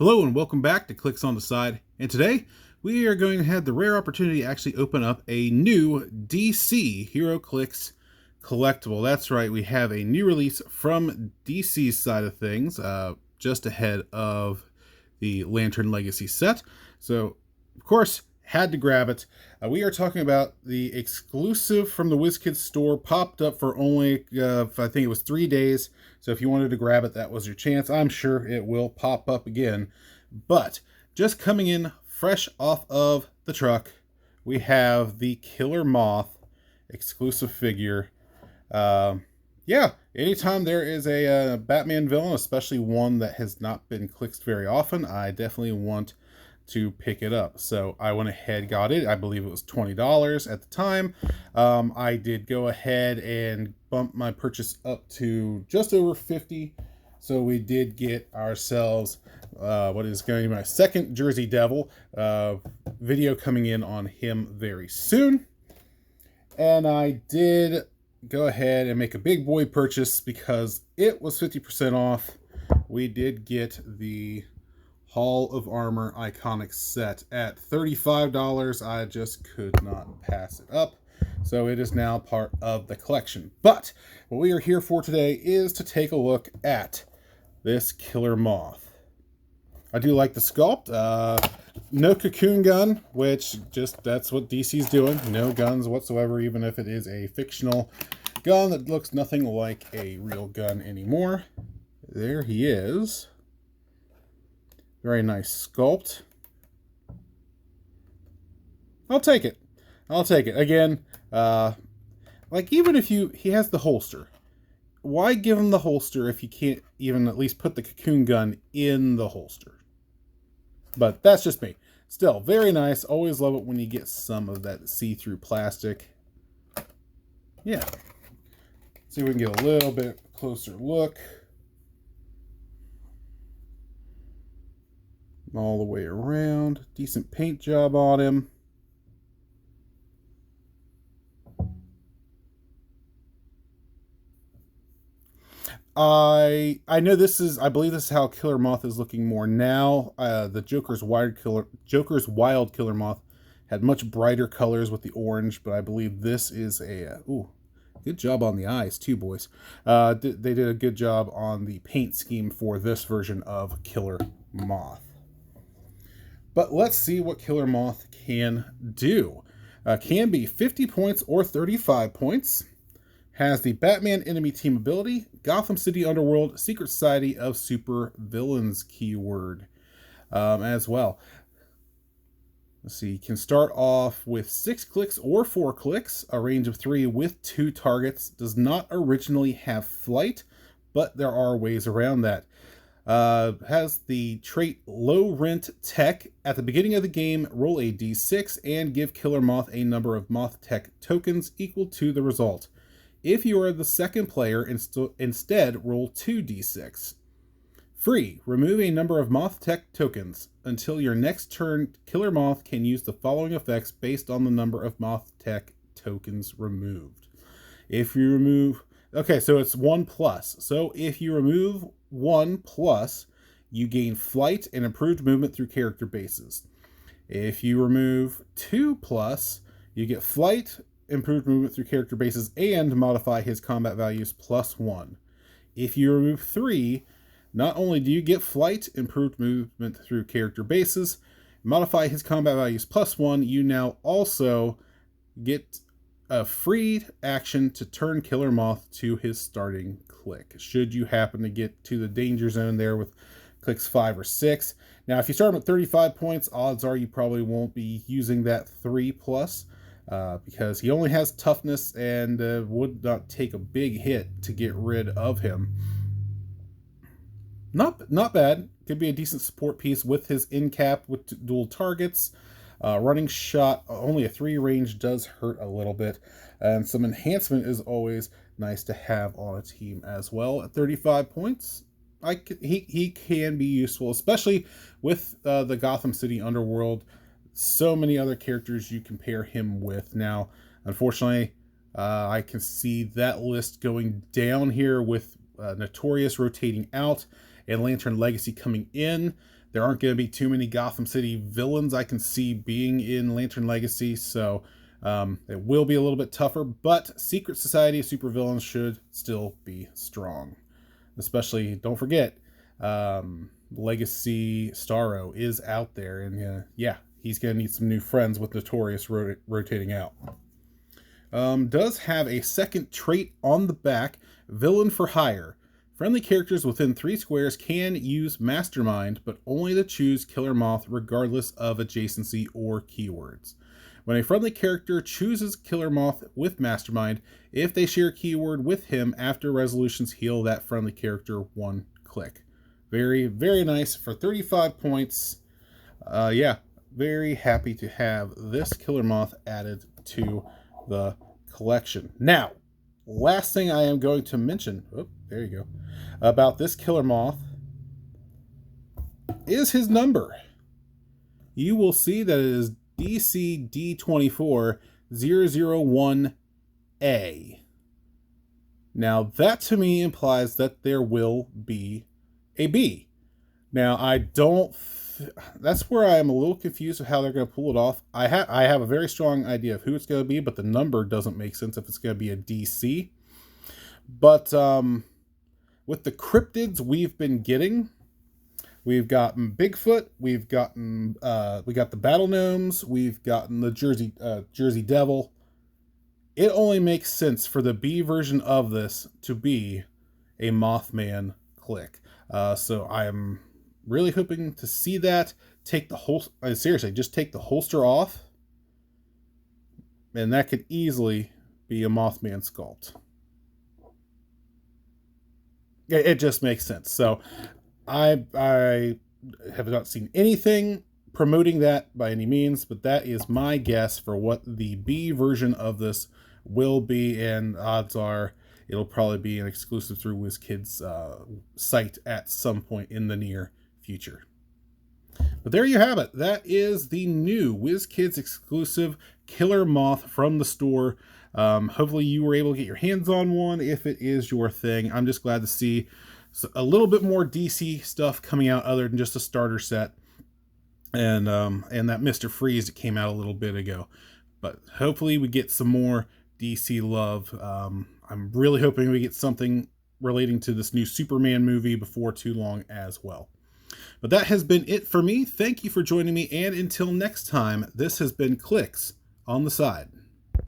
Hello and welcome back to Clicks on the Side, and today we are going to have the rare opportunity to actually open up a new DC Heroclix collectible. That's right, we have a new release from DC's side of things, just ahead of the Lantern Legacy set. So, of course, had to grab it. We are talking about the exclusive from the Wizkids store, popped up for only, I think it was 3 days. So if you wanted to grab it, that was your chance. I'm sure it will pop up again. But just coming in fresh off of the truck, we have the Killer Moth exclusive figure. Yeah, anytime there is a Batman villain, especially one that has not been clicked very often, I definitely want to pick it up. So I went ahead, got it. I believe it was $20 at the time. I did go ahead and bump my purchase up to just over $50. So we did get ourselves what is going to be my second Jersey Devil video coming in on him very soon. And I did go ahead and make a big boy purchase because it was 50% off. We did get the Hall of Armor Iconic set at $35. I just could not pass it up. So it is now part of the collection. But what we are here for today is to take a look at this Killer Moth. I do like the sculpt. No cocoon gun, which just that's what DC's doing. No guns whatsoever, even if it is a fictional gun that looks nothing like a real gun anymore. There he is. Very nice sculpt. I'll take it. I'll take it. Again, like even if he has the holster, why give him the holster if you can't even at least put the cocoon gun in the holster? But that's just me. Still, very nice. Always love it when you get some of that see-through plastic. Yeah. See if we can get a little bit closer look. All the way around. Decent paint job on him. I know this is, I believe this is how Killer Moth is looking more now. The Joker's Wild Killer Moth had much brighter colors with the orange, but I believe this is a good job on the eyes too, boys. They did a good job on the paint scheme for this version of Killer Moth. But let's see what Killer Moth can do. Can be 50 points or 35 points. Has the Batman Enemy Team ability, Gotham City Underworld, Secret Society of Super Villains keyword as well. Let's see, can start off with 6 clicks or 4 clicks, a range of 3 with 2 targets. Does not originally have flight, but there are ways around that. Has the trait Low Rent Tech. At the beginning of the game, roll a d6 and give Killer Moth a number of Moth Tech tokens equal to the result. If you are the second player, instead roll 2d6. Free. Remove a number of Moth Tech tokens. Until your next turn, Killer Moth can use the following effects based on the number of Moth Tech tokens removed. If you remove... Okay, so it's 1+. So if you remove 1+, you gain flight and improved movement through character bases. If you remove 2+, you get flight, improved movement through character bases, and modify his combat values +1. If you remove 3, not only do you get flight, improved movement through character bases, modify his combat values +1, you now also get a free action to turn Killer Moth to his starting click, should you happen to get to the danger zone there with clicks 5 or 6. Now, if you start him at 35 points, odds are you probably won't be using that 3+, because he only has toughness and would not take a big hit to get rid of him. Not bad. Could be a decent support piece with his end cap with dual targets. Running shot, only a 3 range does hurt a little bit. And some enhancement is always nice to have on a team as well. At 35 points, he can be useful, especially with the Gotham City Underworld. So many other characters you can pair him with. Now, unfortunately, I can see that list going down here with Notorious rotating out. and Lantern Legacy coming in. There aren't going to be too many Gotham City villains I can see being in Lantern Legacy, so it will be a little bit tougher, but Secret Society of Supervillains should still be strong. Especially, don't forget, Legacy Starro is out there, and yeah, he's going to need some new friends with Notorious rotating out. Does have a second trait on the back, Villain for Hire. Friendly characters within 3 squares can use Mastermind, but only to choose Killer Moth regardless of adjacency or keywords. When a friendly character chooses Killer Moth with Mastermind, if they share a keyword with him after resolutions, heal that friendly character 1 click. Very, very nice for 35 points. Yeah, very happy to have this Killer Moth added to the collection. Now, last thing I am going to mention, there you go, about this Killer Moth is his number. You will see that it is DC D24 001A. Now, that to me implies that there will be a B. Now, I don't... that's where I am a little confused with how they're going to pull it off. I have a very strong idea of who it's going to be, but the number doesn't make sense if it's going to be a DC. But with the cryptids we've been getting, we've gotten Bigfoot, we got the Battle Gnomes, we've gotten the Jersey Devil. It only makes sense for the B version of this to be a Mothman click. So I am really hoping to see that. Take the seriously, just take the holster off, and that could easily be a Mothman sculpt. It just makes sense. So I have not seen anything promoting that by any means, but that is my guess for what the B version of this will be, and odds are it'll probably be an exclusive through Wizkids' site at some point in the near future. But there you have it. That is the new Wizkids exclusive Killer Moth from the store. Hopefully you were able to get your hands on one if it is your thing. I'm just glad to see a little bit more DC stuff coming out other than just a starter set and that Mr. Freeze that came out a little bit ago. But hopefully we get some more DC love. I'm really hoping we get something relating to this new Superman movie before too long as well. But that has been it for me. Thank you for joining me, and until next time, this has been Clicks on the Side.